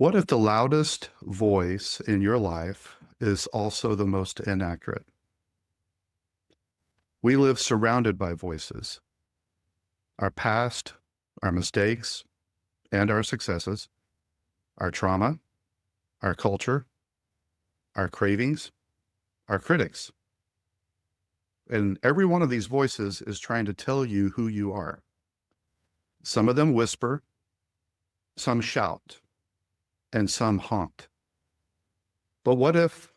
What if the loudest voice in your life is also the most inaccurate? We live surrounded by voices. Our past, our mistakes, and our successes, our trauma, our culture, our cravings, our critics. And every one of these voices is trying to tell you who you are. Some of them whisper, some shout, and some haunt. But what if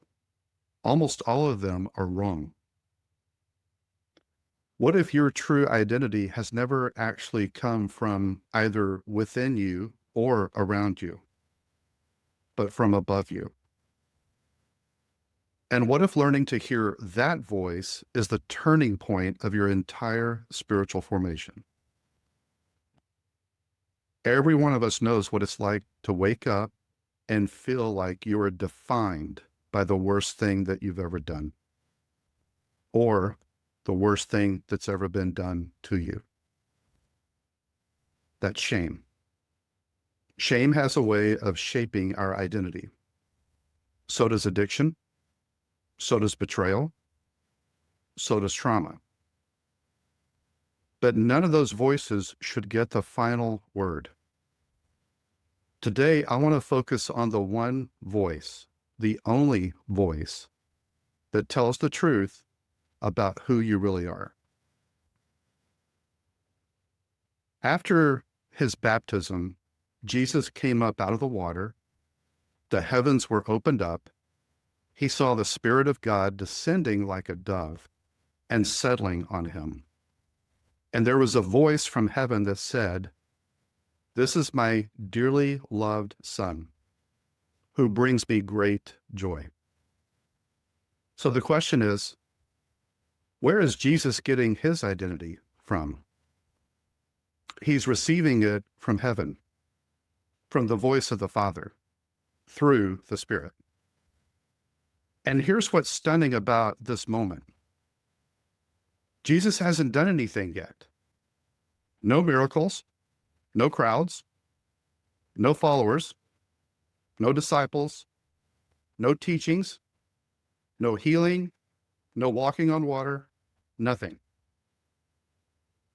almost all of them are wrong? What if your true identity has never actually come from either within you or around you, but from above you? And what if learning to hear that voice is the turning point of your entire spiritual formation? Every one of us knows what it's like to wake up and feel like you are defined by the worst thing that you've ever done, or the worst thing that's ever been done to you. That's shame. Shame has a way of shaping our identity. So does addiction. So does betrayal. So does trauma. But none of those voices should get the final word. Today, I want to focus on the one voice, the only voice that tells the truth about who you really are. After his baptism, Jesus came up out of the water. The heavens were opened up. He saw the Spirit of God descending like a dove and settling on him. And there was a voice from heaven that said, "This is my dearly loved Son, who brings me great joy." So the question is, where is Jesus getting his identity from? He's receiving it from heaven, from the voice of the Father, through the Spirit. And here's what's stunning about this moment. Jesus hasn't done anything yet. No miracles, no crowds, no followers, no disciples, no teachings, no healing, no walking on water, nothing.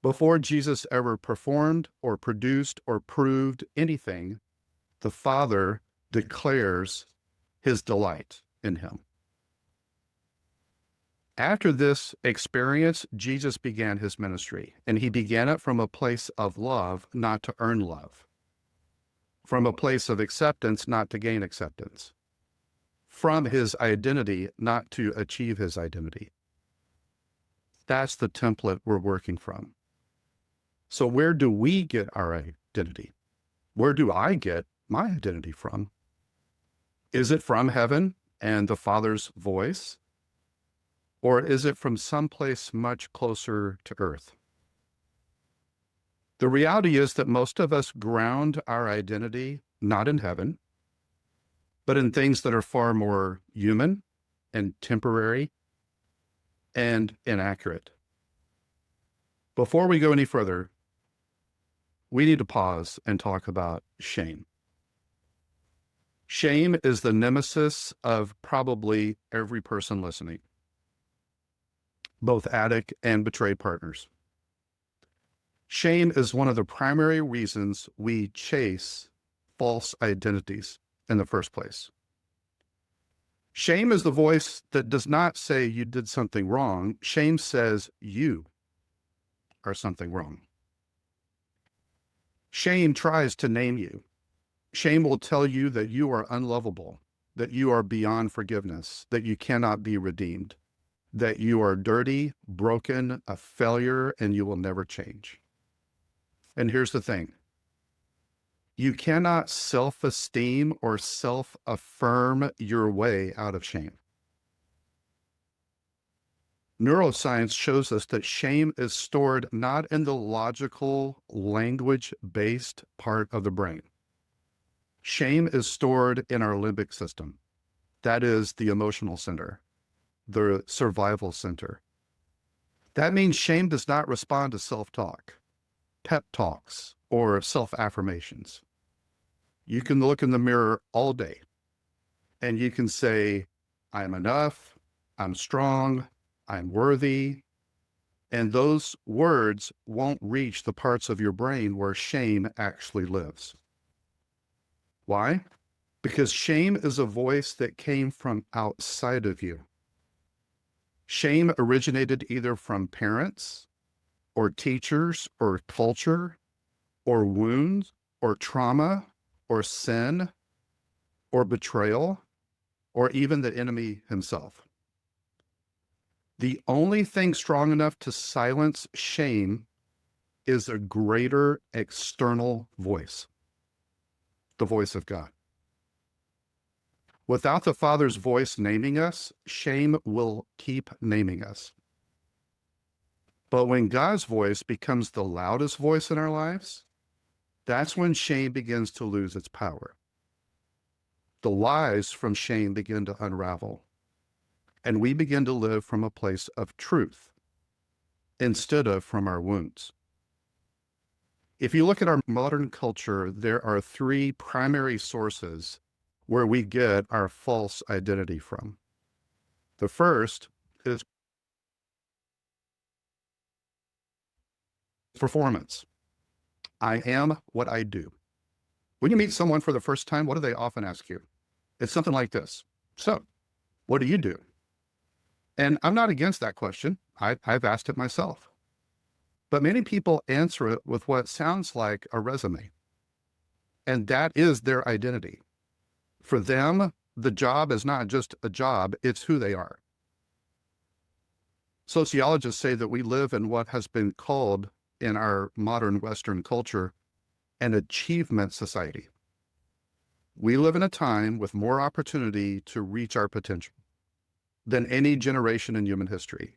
Before Jesus ever performed or produced or proved anything, the Father declares his delight in him. After this experience, Jesus began his ministry, and he began it from a place of love, not to earn love, from a place of acceptance, not to gain acceptance, from his identity, not to achieve his identity. That's the template we're working from. So where do we get our identity? Where do I get my identity from? Is it from heaven and the Father's voice? Or is it from someplace much closer to earth? The reality is that most of us ground our identity not in heaven, but in things that are far more human and temporary and inaccurate. Before we go any further, we need to pause and talk about shame. Shame is the nemesis of probably every person listening, both addict and betrayed partners. Shame is one of the primary reasons we chase false identities in the first place. Shame is the voice that does not say you did something wrong. Shame says you are something wrong. Shame tries to name you. Shame will tell you that you are unlovable, that you are beyond forgiveness, that you cannot be redeemed, that you are dirty, broken, a failure, and you will never change. And here's the thing. You cannot self-esteem or self-affirm your way out of shame. Neuroscience shows us that shame is stored not in the logical, language-based part of the brain. Shame is stored in our limbic system. That is the emotional center, the survival center. That means shame does not respond to self-talk, pep talks, or self-affirmations. You can look in the mirror all day and you can say, I'm enough, I'm strong, I'm worthy. And those words won't reach the parts of your brain where shame actually lives. Why? Because shame is a voice that came from outside of you. Shame originated either from parents or teachers or culture or wounds or trauma or sin or betrayal or even the enemy himself. The only thing strong enough to silence shame is a greater external voice, the voice of God. Without the Father's voice naming us, shame will keep naming us. But when God's voice becomes the loudest voice in our lives, that's when shame begins to lose its power. The lies from shame begin to unravel, and we begin to live from a place of truth instead of from our wounds. If you look at our modern culture, there are three primary sources where we get our false identity from. The first is performance. I am what I do. When you meet someone for the first time, what do they often ask you? It's something like this. So, what do you do? And I'm not against that question. I've asked it myself. But many people answer it with what sounds like a resume. And that is their identity. For them, the job is not just a job, it's who they are. Sociologists say that we live in what has been called in our modern Western culture an achievement society. We live in a time with more opportunity to reach our potential than any generation in human history.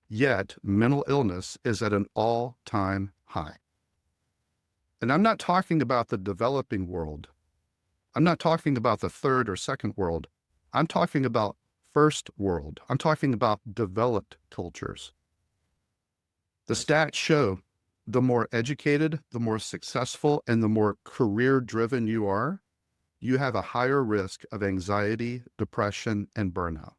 Yet, mental illness is at an all-time high. And I'm not talking about the developing world. I'm not talking about the third or second world. I'm talking about first world. I'm talking about developed cultures. The stats show the more educated, the more successful, and the more career-driven you are, you have a higher risk of anxiety, depression, and burnout.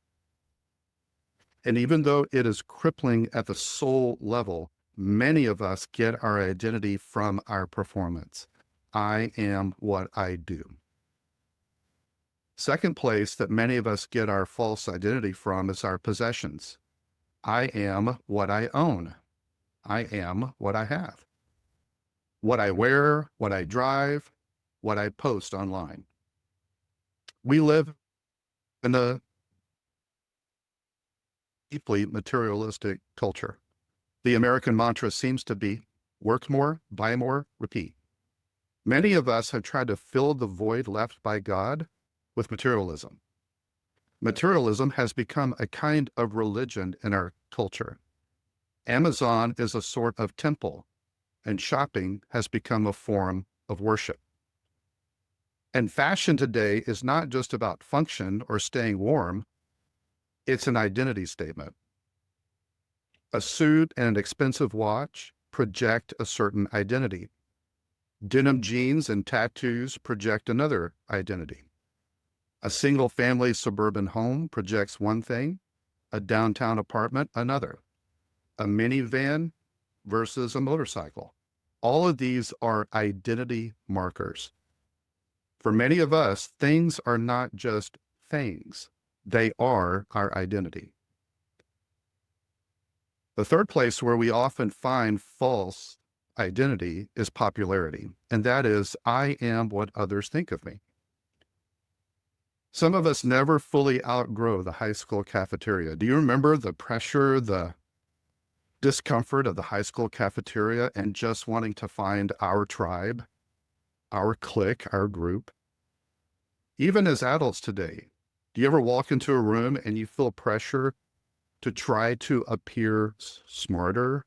And even though it is crippling at the soul level, many of us get our identity from our performance. I am what I do. Second place that many of us get our false identity from is our possessions. I am what I own. I am what I have. What I wear, what I drive, what I post online. We live in a deeply materialistic culture. The American mantra seems to be work more, buy more, repeat. Many of us have tried to fill the void left by God with materialism. Materialism has become a kind of religion in our culture. Amazon is a sort of temple, and shopping has become a form of worship. And fashion today is not just about function or staying warm, it's an identity statement. A suit and an expensive watch project a certain identity. Denim jeans and tattoos project another identity. A single-family suburban home projects one thing, a downtown apartment another. A minivan versus a motorcycle. All of these are identity markers. For many of us, things are not just things. They are our identity. The third place where we often find false identity is popularity, and that is, I am what others think of me. Some of us never fully outgrow the high school cafeteria. Do you remember the pressure, the discomfort of the high school cafeteria and just wanting to find our tribe, our clique, our group? Even as adults today, do you ever walk into a room and you feel pressure to try to appear smarter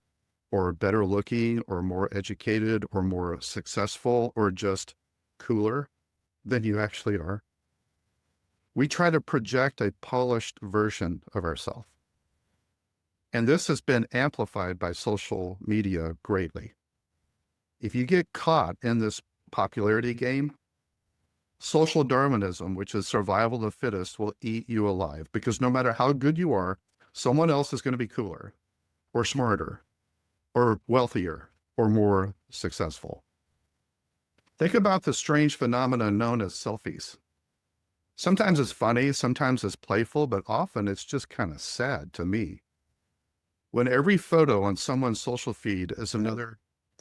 or better looking or more educated or more successful or just cooler than you actually are? We try to project a polished version of ourselves. And this has been amplified by social media greatly. If you get caught in this popularity game, Social Darwinism, which is survival of the fittest, will eat you alive because no matter how good you are, someone else is going to be cooler or smarter or wealthier or more successful. Think about the strange phenomenon known as selfies. Sometimes it's funny, sometimes it's playful, but often it's just kind of sad to me. When every photo on someone's social feed is another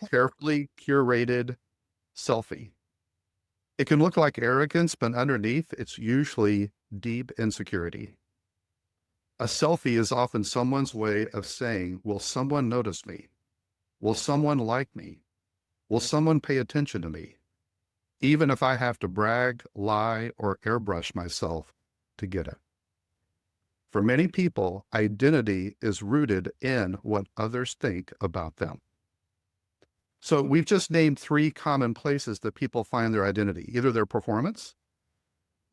carefully curated selfie. It can look like arrogance, but underneath, it's usually deep insecurity. A selfie is often someone's way of saying, will someone notice me? Will someone like me? Will someone pay attention to me? Even if I have to brag, lie, or airbrush myself to get it. For many people, identity is rooted in what others think about them. So we've just named 3 common places that people find their identity. Either their performance,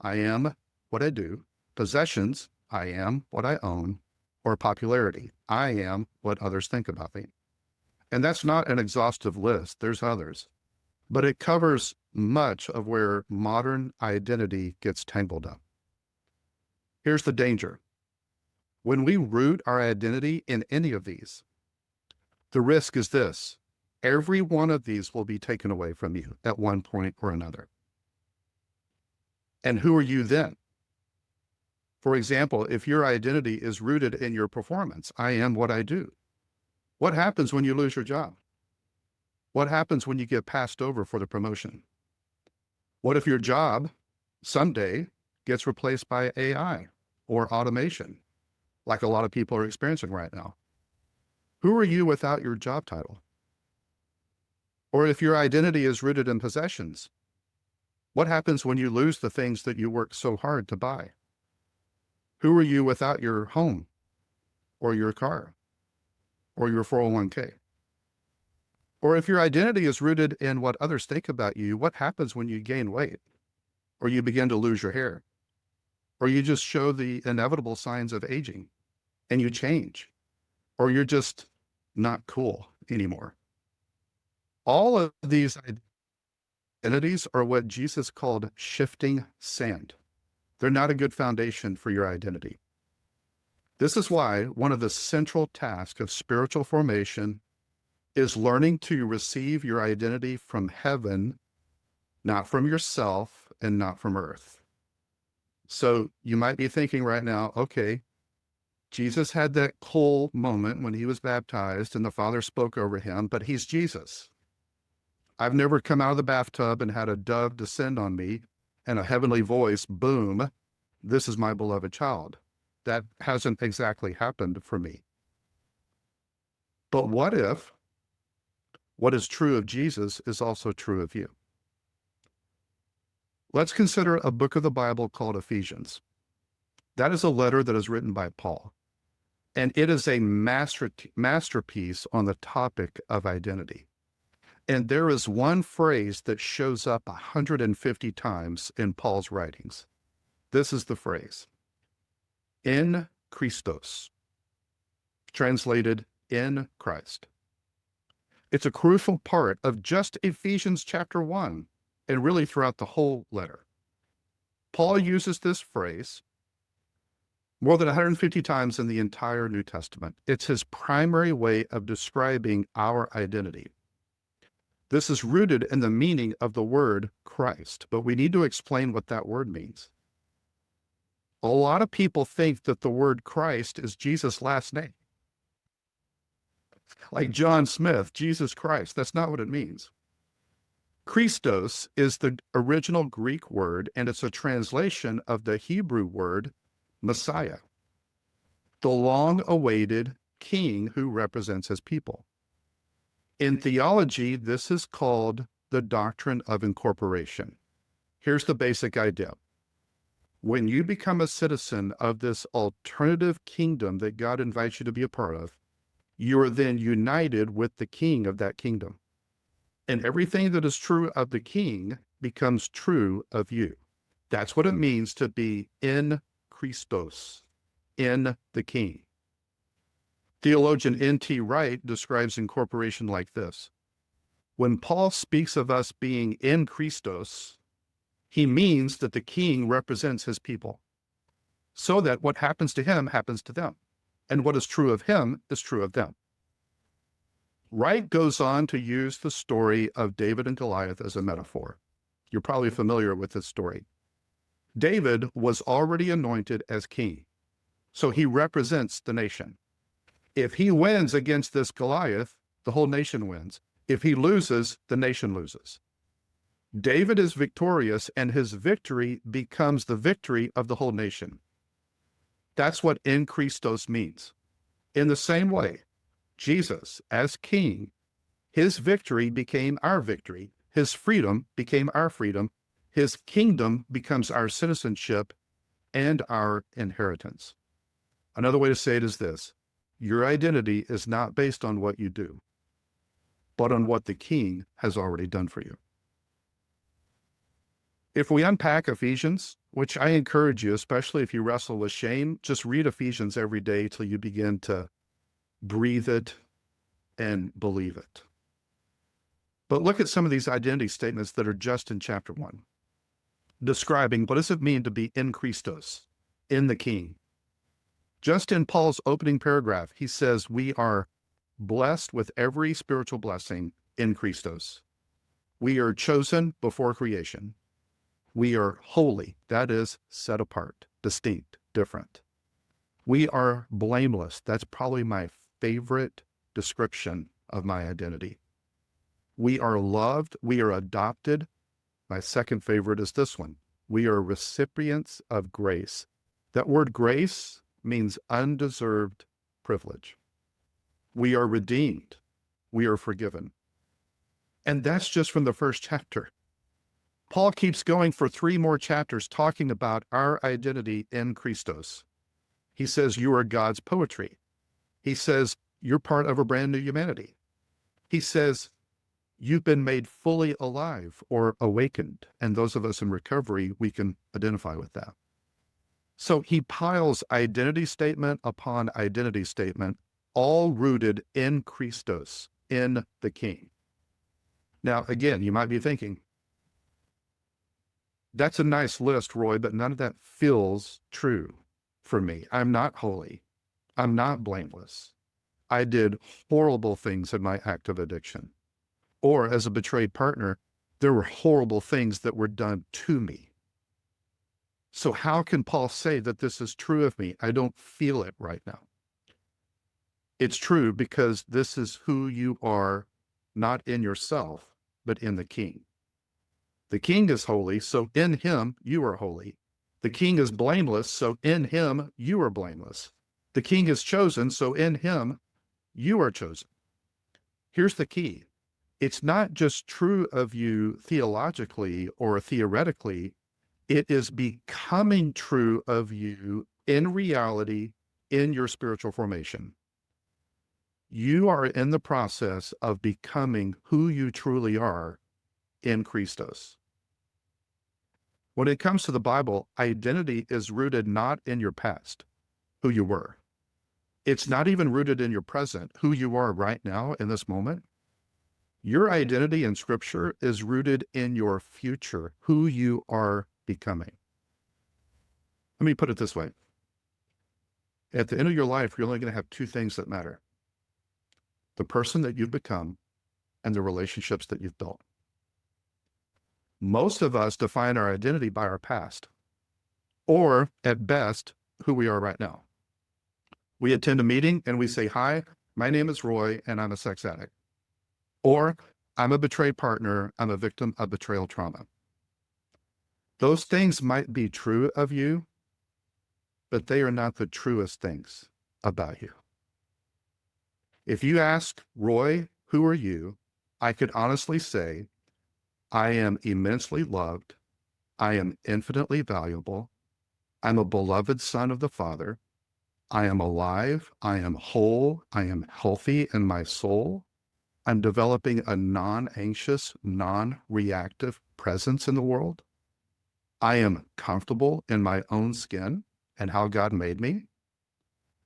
I am what I do, possessions, I am what I own, or popularity, I am what others think about me. And that's not an exhaustive list, there's others. But it covers much of where modern identity gets tangled up. Here's the danger. When we root our identity in any of these, the risk is this. Every one of these will be taken away from you at one point or another. And who are you then? For example, if your identity is rooted in your performance, I am what I do. What happens when you lose your job? What happens when you get passed over for the promotion? What if your job someday gets replaced by AI or automation, like a lot of people are experiencing right now? Who are you without your job title? Or if your identity is rooted in possessions, what happens when you lose the things that you worked so hard to buy? Who are you without your home or your car or your 401k? Or if your identity is rooted in what others think about you, what happens when you gain weight or you begin to lose your hair or you just show the inevitable signs of aging and you change or you're just not cool anymore? All of these identities are what Jesus called shifting sand. They're not a good foundation for your identity. This is why one of the central tasks of spiritual formation is learning to receive your identity from heaven, not from yourself and not from earth. So you might be thinking right now, okay, Jesus had that cool moment when he was baptized and the Father spoke over him, but he's Jesus. I've never come out of the bathtub and had a dove descend on me and a heavenly voice, boom, this is my beloved child. That hasn't exactly happened for me. But what if what is true of Jesus is also true of you? Let's consider a book of the Bible called Ephesians. That is a letter that is written by Paul, and it is a masterpiece on the topic of identity. And there is one phrase that shows up 150 times in Paul's writings. This is the phrase, in Christos, translated in Christ. It's a crucial part of just Ephesians chapter 1 and really throughout the whole letter. Paul uses this phrase more than 150 times in the entire New Testament. It's his primary way of describing our identity. This is rooted in the meaning of the word Christ, but we need to explain what that word means. A lot of people think that the word Christ is Jesus' last name. Like John Smith, Jesus Christ. That's not what it means. Christos is the original Greek word, and it's a translation of the Hebrew word Messiah, the long-awaited king who represents his people. In theology, this is called the doctrine of incorporation. Here's the basic idea. When you become a citizen of this alternative kingdom that God invites you to be a part of, you are then united with the king of that kingdom. And everything that is true of the king becomes true of you. That's what it means to be in Christos, in the king. Theologian N.T. Wright describes incorporation like this. When Paul speaks of us being in Christos, He means that the king represents his people, so that what happens to him happens to them, and what is true of him is true of them. Wright goes on to use the story of David and Goliath as a metaphor. You're probably familiar with this story. David was already anointed as king, so he represents the nation. If he wins against this Goliath, the whole nation wins. If he loses, the nation loses. David is victorious, and his victory becomes the victory of the whole nation. That's what in Christos means. In the same way, Jesus, as king, his victory became our victory. His freedom became our freedom. His kingdom becomes our citizenship and our inheritance. Another way to say it is this: your identity is not based on what you do, but on what the king has already done for you. If we unpack Ephesians, which I encourage you, especially if you wrestle with shame, just read Ephesians every day till you begin to breathe it and believe it. But look at some of these identity statements that are just in chapter 1, describing what does it mean to be in Christos, in the king. Just in Paul's opening paragraph, he says we are blessed with every spiritual blessing in Christos. We are chosen before creation. We are holy, that is, set apart, distinct, different. We are blameless. That's probably my favorite description of my identity. We are loved. We are adopted. My second favorite is this one. We are recipients of grace. That word grace means undeserved privilege. We are redeemed. We are forgiven. And that's just from the first chapter. Paul keeps going for 3 more chapters talking about our identity in Christos. He says, you are God's poetry. He says, you're part of a brand new humanity. He says, you've been made fully alive or awakened. And those of us in recovery, we can identify with that. So he piles identity statement upon identity statement, all rooted in Christos, in the King. Now, again, you might be thinking, that's a nice list, Roy, but none of that feels true for me. I'm not holy. I'm not blameless. I did horrible things in my active addiction. Or as a betrayed partner, there were horrible things that were done to me. So how can Paul say that this is true of me? I don't feel it right now. It's true because this is who you are, not in yourself, but in the King. The King is holy, so in him you are holy. The King is blameless, so in him you are blameless. The King is chosen, so in him you are chosen. Here's the key. It's not just true of you theologically or theoretically. It is becoming true of you in reality, in your spiritual formation. You are in the process of becoming who you truly are in Christos. When it comes to the Bible, identity is rooted not in your past, who you were. It's not even rooted in your present, who you are right now in this moment. Your identity in Scripture is rooted in your future, who you are becoming. Let me put it this way. At the end of your life, you're only going to have 2 things that matter: the person that you've become and the relationships that you've built. Most of us define our identity by our past, or at best, who we are right now. We attend a meeting and we say, hi, my name is Roy and I'm a sex addict. Or I'm a betrayed partner, I'm a victim of betrayal trauma. Those things might be true of you, but they are not the truest things about you. If you ask Roy, who are you? I could honestly say, I am immensely loved. I am infinitely valuable. I'm a beloved son of the Father. I am alive. I am whole. I am healthy in my soul. I'm developing a non-anxious, non-reactive presence in the world. I am comfortable in my own skin and how God made me.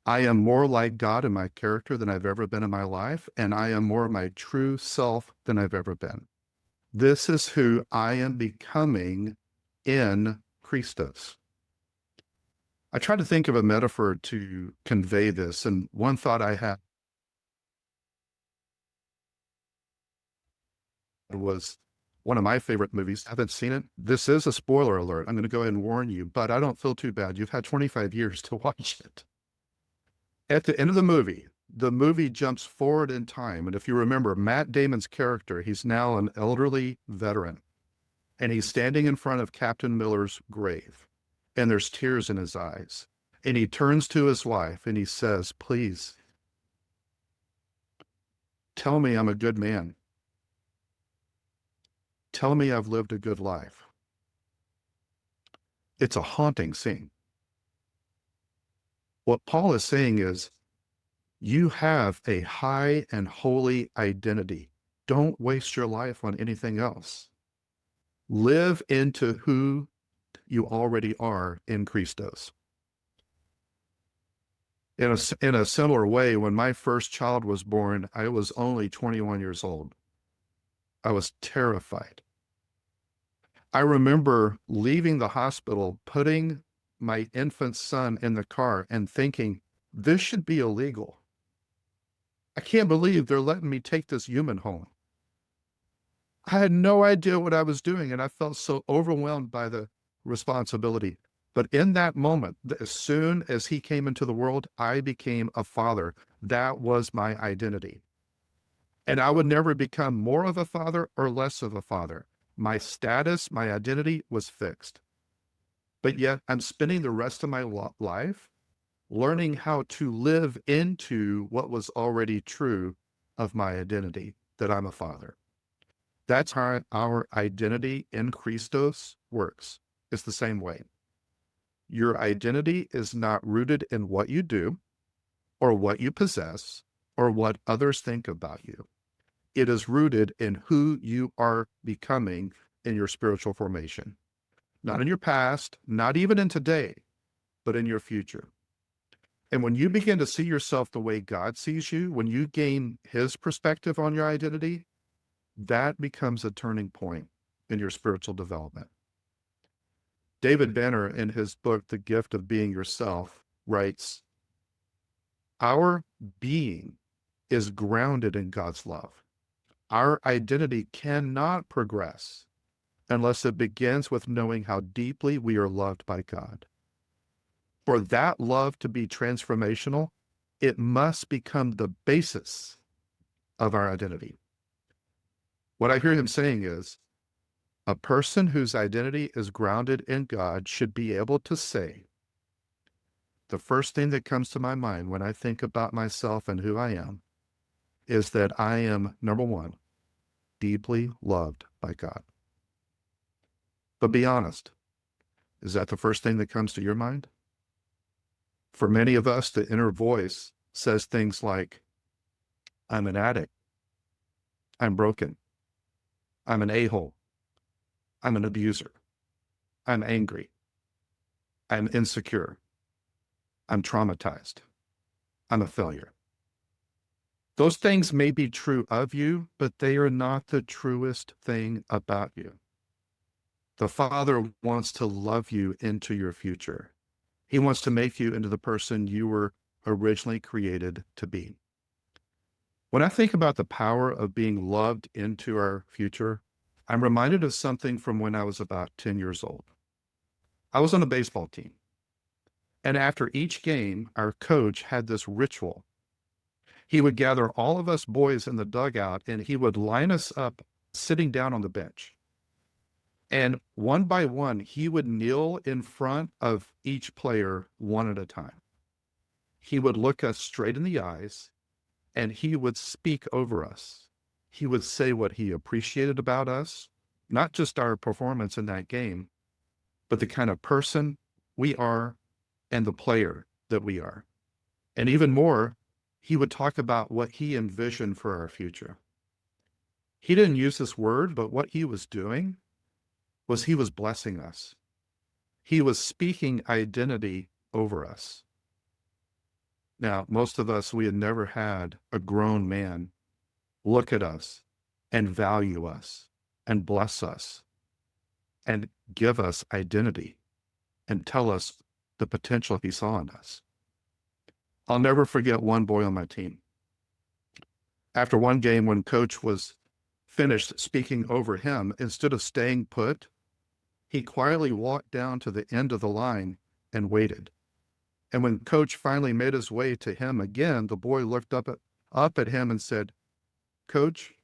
I am more like God in my character than I've ever been in my life, and I am more my true self than I've ever been. This is who I am becoming in Christos. I try to think of a metaphor to convey this, and one thought I had was one of my favorite movies. I haven't seen it. This is a spoiler alert. I'm going to go ahead and warn you, but I don't feel too bad. You've had 25 years to watch it. At the end of the movie jumps forward in time. And if you remember Matt Damon's character, he's now an elderly veteran, and he's standing in front of Captain Miller's grave, and there's tears in his eyes. And he turns to his wife and he says, "Please tell me I'm a good man. Tell me I've lived a good life." It's a haunting scene. What Paul is saying is, you have a high and holy identity. Don't waste your life on anything else. Live into who you already are in Christos. In a similar way, when my first child was born, I was only 21 years old. I was terrified. I remember leaving the hospital, putting my infant son in the car and thinking, this should be illegal. I can't believe they're letting me take this human home. I had no idea what I was doing, and I felt so overwhelmed by the responsibility. But in that moment, as soon as he came into the world, I became a father. That was my identity. And I would never become more of a father or less of a father. My status, my identity was fixed. But yet I'm spending the rest of my life learning how to live into what was already true of my identity, that I'm a father. That's how our identity in Christos works. It's the same way. Your identity is not rooted in what you do or what you possess or what others think about you. It is rooted in who you are becoming in your spiritual formation. Not in your past, not even in today, but in your future. And when you begin to see yourself the way God sees you, when you gain his perspective on your identity, that becomes a turning point in your spiritual development. David Benner, in his book, The Gift of Being Yourself, writes, our being is grounded in God's love. Our identity cannot progress unless it begins with knowing how deeply we are loved by God. For that love to be transformational, it must become the basis of our identity. What I hear him saying is, a person whose identity is grounded in God should be able to say, the first thing that comes to my mind when I think about myself and who I am is that I am, number one, deeply loved by God. But be honest, is that the first thing that comes to your mind? For many of us, the inner voice says things like, I'm an addict. I'm broken. I'm an a-hole. I'm an abuser. I'm angry. I'm insecure. I'm traumatized. I'm a failure. Those things may be true of you, but they are not the truest thing about you. The Father wants to love you into your future. He wants to make you into the person you were originally created to be. When I think about the power of being loved into our future, I'm reminded of something from when I was about 10 years old. I was on a baseball team. And after each game, our coach had this ritual. He would gather all of us boys in the dugout and he would line us up sitting down on the bench. And one by one, he would kneel in front of each player one at a time. He would look us straight in the eyes and he would speak over us. He would say what he appreciated about us, not just our performance in that game, but the kind of person we are and the player that we are. And even more, he would talk about what he envisioned for our future. He didn't use this word, but what he was doing was he was blessing us. He was speaking identity over us. Now, most of us, we had never had a grown man look at us and value us and bless us and give us identity and tell us the potential he saw in us. I'll never forget one boy on my team. After one game, when coach was finished speaking over him, instead of staying put, he quietly walked down to the end of the line and waited. And when coach finally made his way to him again, the boy looked up at him and said, "Coach,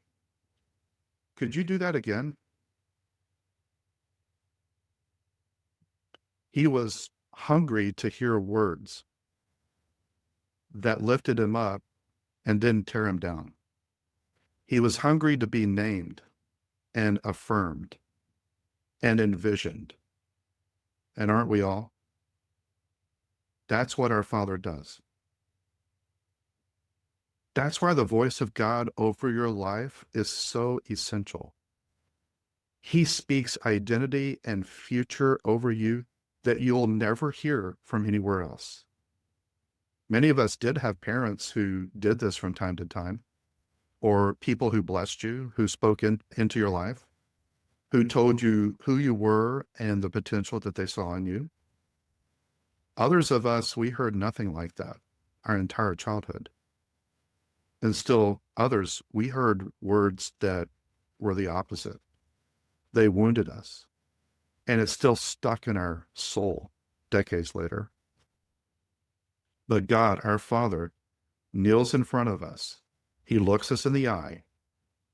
could you do that again?" He was hungry to hear words that lifted him up and didn't tear him down. He was hungry to be named and affirmed and envisioned. And aren't we all? That's what our Father does. That's why the voice of God over your life is so essential. He speaks identity and future over you that you'll never hear from anywhere else. Many of us did have parents who did this from time to time, or people who blessed you, who spoke into your life, who told you who you were and the potential that they saw in you. Others of us, we heard nothing like that our entire childhood. And still others, we heard words that were the opposite. They wounded us, and it's still stuck in our soul decades later. But God, our Father, kneels in front of us. He looks us in the eye,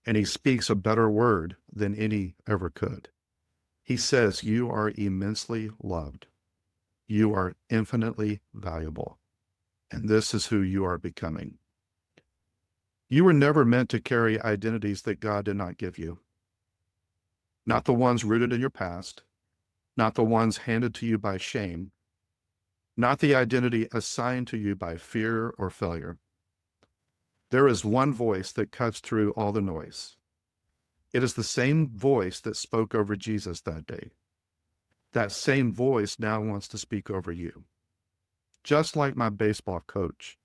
and he speaks a better word than any ever could. He says, "You are immensely loved. You are infinitely valuable, and this is who you are becoming." You were never meant to carry identities that God did not give you. Not the ones rooted in your past, not the ones handed to you by shame, not the identity assigned to you by fear or failure. There is one voice that cuts through all the noise. It is the same voice that spoke over Jesus that day. That same voice now wants to speak over you. Just like my baseball coach,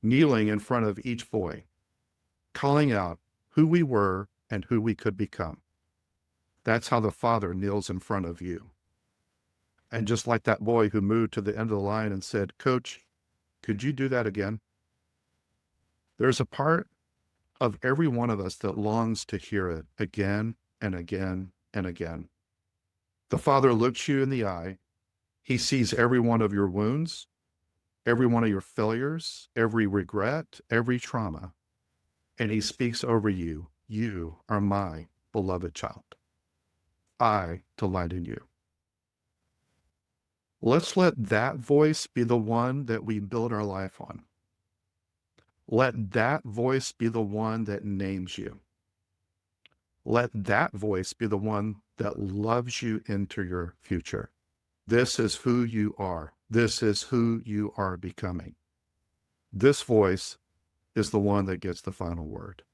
kneeling in front of each boy, calling out who we were and who we could become. That's how the Father kneels in front of you. And just like that boy who moved to the end of the line and said, "Coach, could you do that again?" There's a part of every one of us that longs to hear it again and again and again. The Father looks you in the eye. He sees every one of your wounds, every one of your failures, every regret, every trauma, and he speaks over you. "You are my beloved child. I delight in you." Let's let that voice be the one that we build our life on. Let that voice be the one that names you. Let that voice be the one that loves you into your future. This is who you are. This is who you are becoming. This voice is the one that gets the final word.